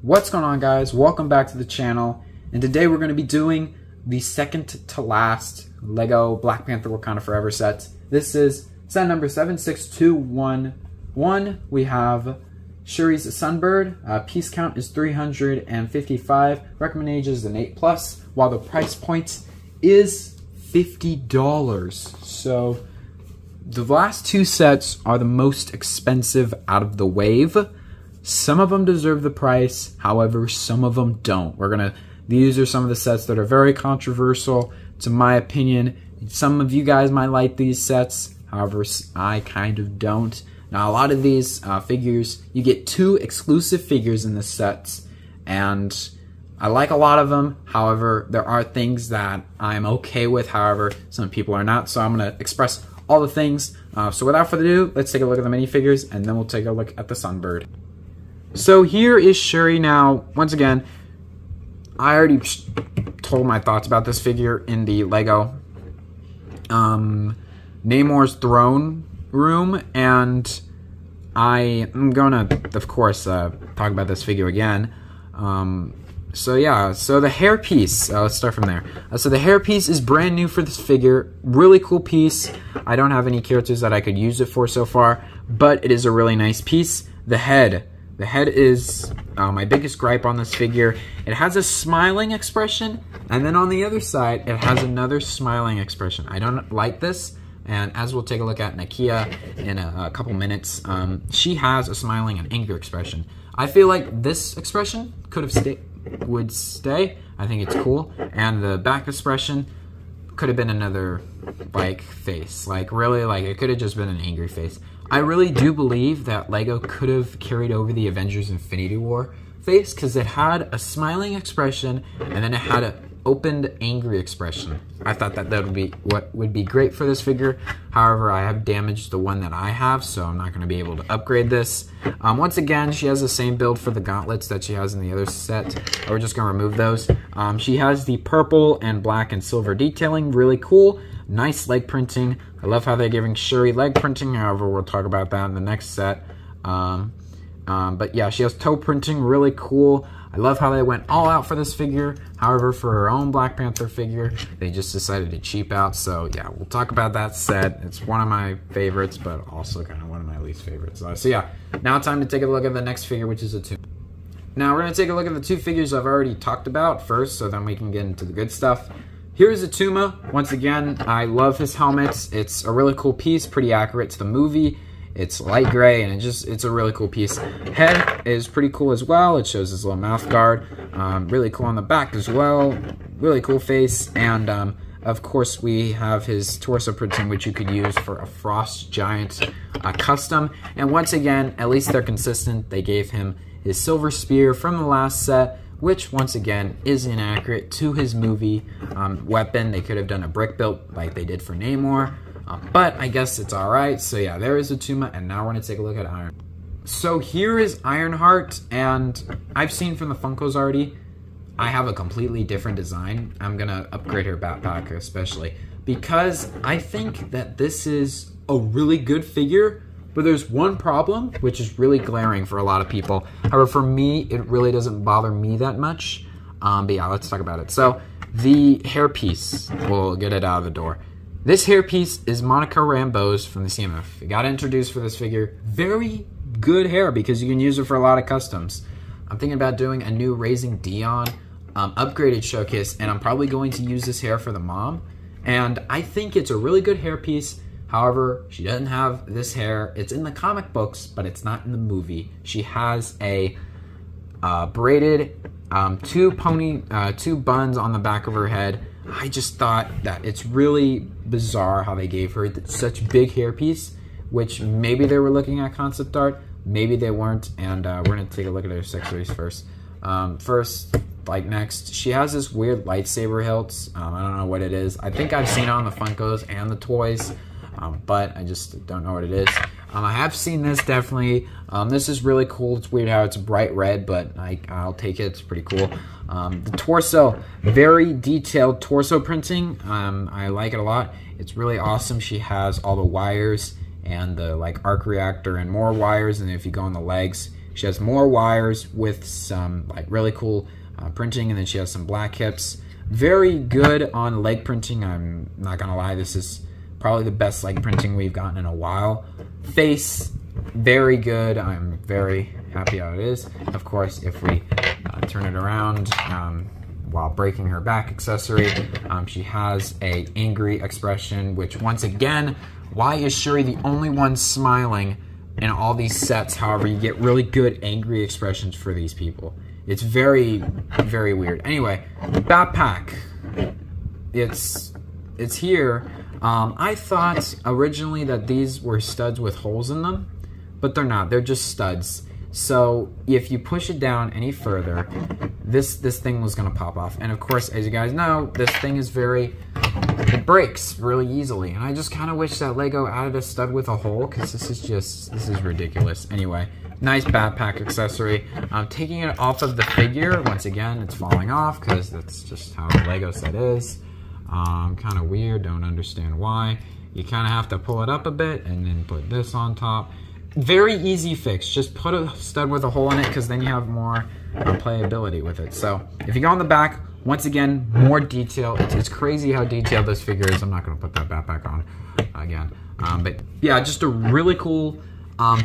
What's going on, guys? Welcome back to the channel, and today we're going to be doing the second to last Lego Black Panther Wakanda Forever set. This is set number 76211. We have Shuri's Sunbird. Piece count is 355. Recommend age is an 8+, while the price point is $50. So the last two sets are the most expensive out of the wave. Some of them deserve the price, however, some of them don't. These are some of the sets that are very controversial, to my opinion. Some of you guys might like these sets, however, I kind of don't. Now, a lot of these figures, you get 2 exclusive figures in the sets, and I like a lot of them. However, there are things that I'm okay with, however, some people are not, so I'm going to express all the things. So without further ado, let's take a look at the minifigures, and then we'll take a look at the Sunbird. So here is Shuri. Now, once again, I already told my thoughts about this figure in the Lego Namor's throne room, and I am gonna, of course, talk about this figure again. So yeah, so the hair piece, let's start from there. So the hair piece is brand new for this figure. Really cool piece. I don't have any characters that I could use it for so far, but it is a really nice piece. The head is my biggest gripe on this figure. It has a smiling expression, and then on the other side, it has another smiling expression. I don't like this, and as we'll take a look at Nakia in a couple minutes, she has a smiling and angry expression. I feel like this expression would stay. I think it's cool, and the back expression could have been another face. Really, it could have just been an angry face. I really do believe that Lego could have carried over the Avengers Infinity War face, because it had a smiling expression and then it had an opened angry expression. I thought that would be what would be great for this figure. However, I have damaged the one that I have, so I'm not going to be able to upgrade this. Once again, she has the same build for the gauntlets that she has in the other set. We're just going to remove those. She has the purple and black and silver detailing. Really cool. Nice leg printing. I love how they're giving Shuri leg printing. However, we'll talk about that in the next set. But yeah, she has toe printing. Really cool. I love how they went all out for this figure. However, for her own Black Panther figure, they just decided to cheap out. So yeah, we'll talk about that set. It's one of my favorites, but also kind of one of my least favorites. So yeah, now time to take a look at the next figure, which is a 2. Now we're going to take a look at the 2 figures I've already talked about first, so then we can get into the good stuff. Here's Atuma. Once again, I love his helmet. It's a really cool piece, pretty accurate to the movie. It's light gray, and it's a really cool piece. Head is pretty cool as well. It shows his little mouth guard. Really cool on the back as well. Really cool face. And of course, we have his torso printing, which you could use for a Frost Giant custom. And once again, at least they're consistent. They gave him his silver spear from the last set, which once again is inaccurate to his movie weapon. They could have done a brick built like they did for Namor. But I guess it's alright. So yeah, there is Atuma, and now we're going to take a look at Iron. So here is Ironheart, and I've seen from the Funkos already, I have a completely different design. I'm going to upgrade her backpack especially, because I think that this is a really good figure, but there's one problem, which is really glaring for a lot of people. However, for me, it really doesn't bother me that much. But yeah, let's talk about it. So the hairpiece, we'll get it out of the door. This hairpiece is Monica Rambeau's from the CMF. It got introduced for this figure. Very good hair, because you can use it for a lot of customs. I'm thinking about doing a new Raising Dion upgraded showcase, and I'm probably going to use this hair for the mom. And I think it's a really good hairpiece. However, she doesn't have this hair. It's in the comic books, but it's not in the movie. She has a braided 2 buns on the back of her head. I just thought that it's really bizarre how they gave her such big hairpiece, which maybe they were looking at concept art, maybe they weren't, and we're going to take a look at her accessories first. Next, she has this weird lightsaber hilt. I don't know what it is. I think I've seen it on the Funkos and the toys, but I just don't know what it is. I have seen this, definitely. This is really cool. It's weird how it's bright red, but I'll take it. It's pretty cool. The torso, very detailed torso printing. I like it a lot. It's really awesome. She has all the wires and the arc reactor and more wires, and if you go on the legs, She has more wires with some like really cool printing, and then she has some black hips. Very good on leg printing. I'm not gonna lie, this is probably the best leg printing we've gotten in a while. Face, very good. I'm very happy how it is. Of course, if we turn it around while breaking her back accessory, she has a angry expression, which once again, why is Shuri the only one smiling in all these sets? However, you get really good angry expressions for these people. It's very, very weird. Anyway, backpack. It's here. I thought originally that these were studs with holes in them, but they're not. They're just studs. So if you push it down any further, this thing was gonna pop off. And of course, as you guys know, this thing is it breaks really easily. And I just kind of wish that Lego added a stud with a hole, because this is ridiculous. Anyway, nice backpack accessory. I'm taking it off of the figure. Once again, it's falling off because that's just how the Lego set is. Kind of weird, don't understand why. You kind of have to pull it up a bit and then put this on top. Very easy fix. Just put a stud with a hole in it, because then you have more playability with it. So if you go on the back, once again, more detail. It's crazy how detailed this figure is. I'm not going to put that backpack on again. But yeah, just a really cool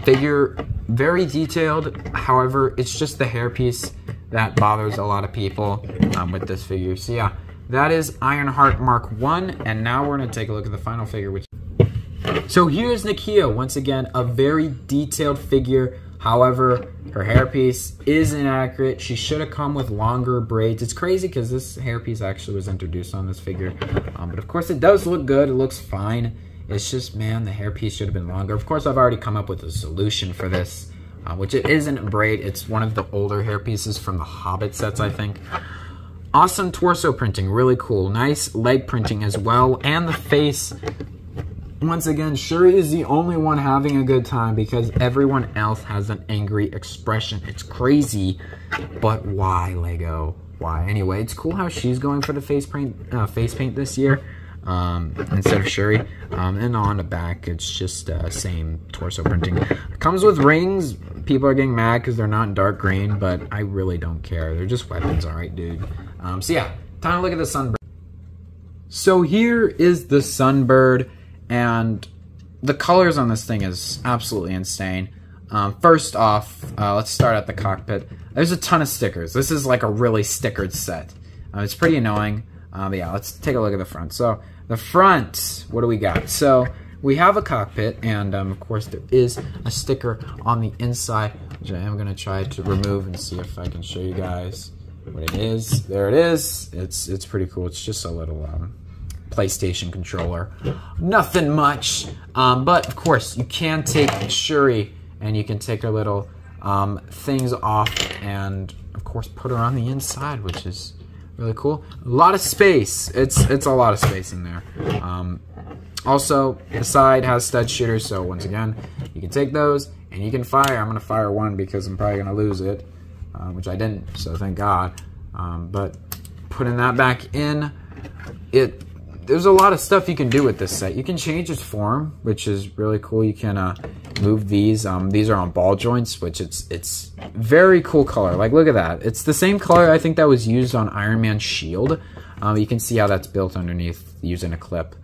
figure. Very detailed. However, it's just the hairpiece that bothers a lot of people with this figure. So yeah, that is Ironheart Mark 1. And now we're going to take a look at the final figure, which... So here's Nakia, once again, a very detailed figure. However, her hairpiece is inaccurate. She should have come with longer braids. It's crazy because this hairpiece actually was introduced on this figure. But of course, it does look good. It looks fine. It's just, man, the hairpiece should have been longer. Of course, I've already come up with a solution for this, which it isn't a braid. It's one of the older hairpieces from the Hobbit sets, I think. Awesome torso printing, really cool. Nice leg printing as well. And the face... Once again, Shuri is the only one having a good time because everyone else has an angry expression. It's crazy, but why, Lego? Why? Anyway, it's cool how she's going for the face paint this year instead of Shuri. And on the back, it's just same torso printing. It comes with rings. People are getting mad because they're not dark green, but I really don't care. They're just weapons, all right, dude. So yeah, time to look at the Sunbird. So here is the Sunbird. And the colors on this thing is absolutely insane. First off, let's start at the cockpit. There's a ton of stickers. This is like a really stickered set. It's pretty annoying. But yeah, let's take a look at the front. So the front, what do we got? So we have a cockpit, and of course there is a sticker on the inside, which I am going to try to remove and see if I can show you guys what it is. There it is. It's pretty cool. It's just a little... PlayStation controller. Nothing much, but of course you can take Shuri and you can take her little things off and of course put her on the inside, which is really cool. A lot of space. It's a lot of space in there. Also, the side has stud shooters, so once again you can take those and you can fire. I'm gonna fire one because I'm probably gonna lose it, which I didn't, so thank God. But putting that back in, there's a lot of stuff you can do with this set. You can change its form, which is really cool. You can move these. These are on ball joints, which it's very cool color. Like, look at that. It's the same color I think that was used on Iron Man's shield. You can see how that's built underneath using a clip.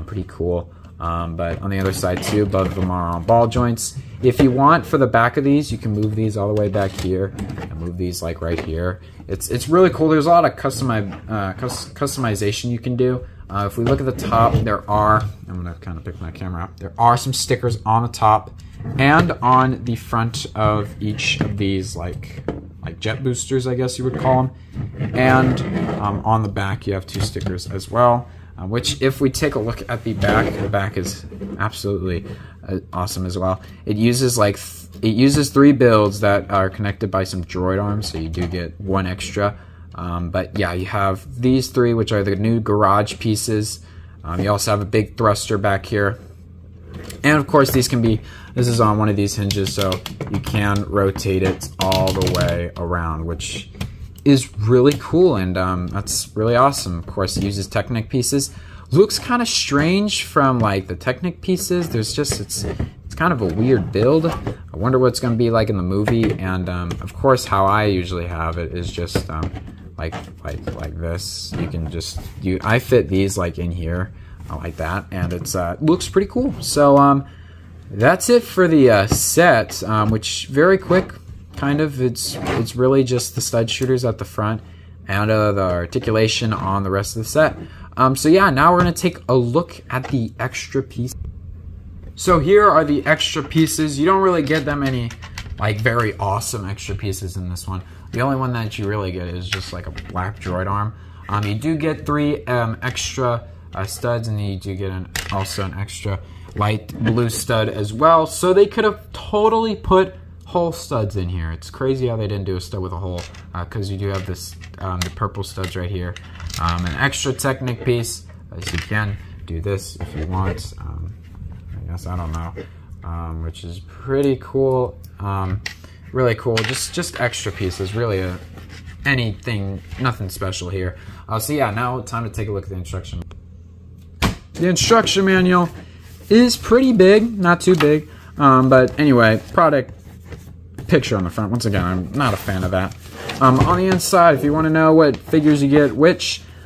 Pretty cool. But on the other side too, both of them are on ball joints. If you want, for the back of these, you can move these all the way back here and move these like right here. It's really cool. There's a lot of customization you can do. If we look at the top, there are, I'm going to kind of pick my camera up, there are some stickers on the top and on the front of each of these, like jet boosters, I guess you would call them. And on the back, you have two stickers as well, which if we take a look at the back is absolutely awesome as well. It uses three builds that are connected by some droid arms, so you do get one extra. But yeah, you have these three, which are the new garage pieces. You also have a big thruster back here. And of course, this is on one of these hinges, so you can rotate it all the way around, which is really cool, and that's really awesome. Of course, it uses Technic pieces. Looks kind of strange from like the Technic pieces. There's just, it's kind of a weird build. I wonder what it's going to be like in the movie. And of course, how I usually have it is just like this. You can just I fit these like in here like that, and it's looks pretty cool. So that's it for the set, which very quick. Kind of, it's really just the stud shooters at the front and the articulation on the rest of the set. So yeah, now we're gonna take a look at the extra piece. So here are the extra pieces. You don't really get them any like very awesome extra pieces in this one. The only one that you really get is just like a black droid arm. You do get 3 extra studs, and then you do get also an extra light blue stud as well. So they could have totally put whole studs in here. It's crazy how they didn't do a stud with a hole, because you do have this the purple studs right here. An extra Technic piece, as you can do this if you want. I guess, I don't know, which is pretty cool. Really cool. Just extra pieces. Really anything, nothing special here. So yeah, now time to take a look at the instruction. The instruction manual is pretty big, not too big, but anyway, product picture on the front. Once again, I'm not a fan of that. On the inside, if you want to know what figures you get,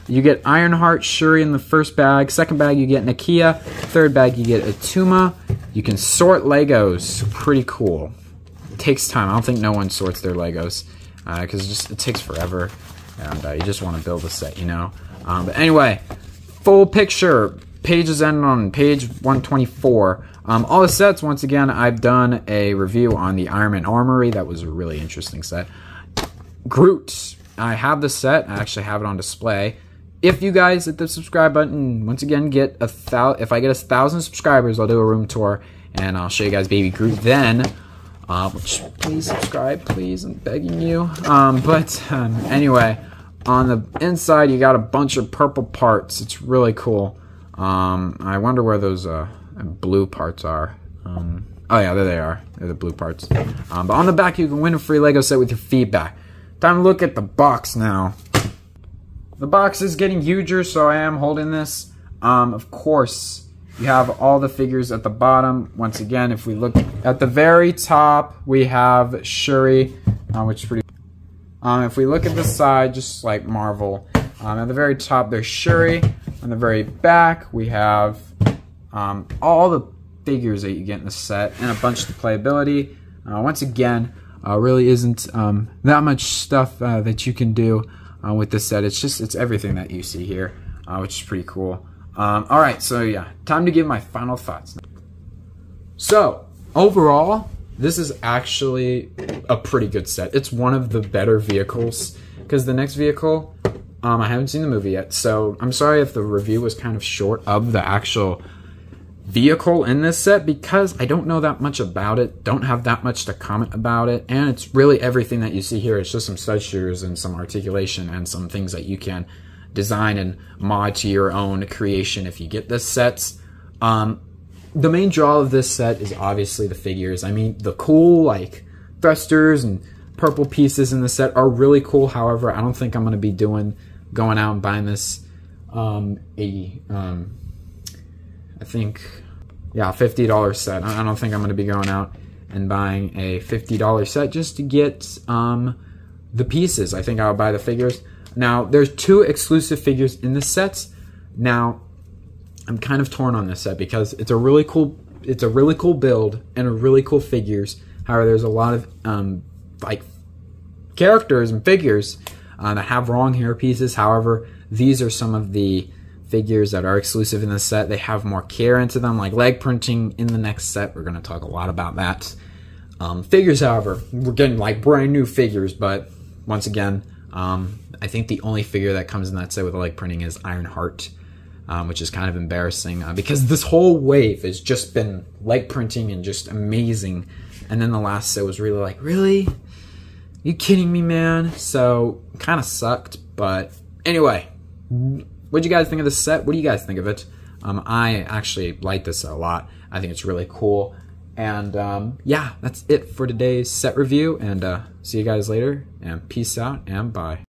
you get Ironheart, Shuri in the first bag. Second bag, you get Nakia. Third bag, you get Atuma. You can sort Legos. Pretty cool. It takes time. I don't think no one sorts their Legos, because it takes forever, and you just want to build a set, you know. But anyway, full picture. Pages end on page 124. All the sets, once again, I've done a review on the Iron Man Armory. That was a really interesting set. Groot. I have the set. I actually have it on display. If you guys hit the subscribe button, once again, if I get 1,000 subscribers, I'll do a room tour, and I'll show you guys Baby Groot then. Please subscribe, please. I'm begging you. Anyway, on the inside, you got a bunch of purple parts. It's really cool. I wonder where those blue parts are. Oh yeah, there they are. They're the blue parts. But on the back, you can win a free Lego set with your feedback. Time to look at the box now. The box is getting huger, so I am holding this. Of course, you have all the figures at the bottom. Once again, if we look at the very top, we have Shuri, which is pretty. If we look at the side, just like Marvel, at the very top, there's Shuri. On the very back, we have all the figures that you get in the set and a bunch of the playability. Once again, really isn't that much stuff that you can do with this set. It's everything that you see here, which is pretty cool. Alright, so yeah, time to give my final thoughts. So, overall, this is actually a pretty good set. It's one of the better vehicles, because the next vehicle, I haven't seen the movie yet, so I'm sorry if the review was kind of short of the actual vehicle in this set, because I don't know that much about it, don't have that much to comment about it, and it's really everything that you see here. It's just some stud shooters and some articulation and some things that you can design and mod to your own creation if you get this set. The main draw of this set is obviously the figures. I mean, the cool like thrusters and purple pieces in the set are really cool. However, I don't think I'm going to be going out and buying this I think, yeah, $50 set. I don't think I'm going to be going out and buying a $50 set just to get the pieces. I think I'll buy the figures. Now, there's 2 exclusive figures in the sets. Now, I'm kind of torn on this set because it's a really cool build and a really cool figures. However, there's a lot of like characters and figures that have wrong hair pieces. However, these are some of the figures that are exclusive in the set. They have more care into them, like leg printing in the next set. We're going to talk a lot about that. Figures, however, we're getting like brand new figures, but once again, I think the only figure that comes in that set with leg printing is Ironheart, which is kind of embarrassing because this whole wave has just been leg printing and just amazing. And then the last set was really like, really? You kidding me, man? So kind of sucked, but anyway, what do you guys think of this set? What do you guys think of it? I actually like this set a lot. I think it's really cool. And yeah, that's it for today's set review. And see you guys later. And peace out and bye.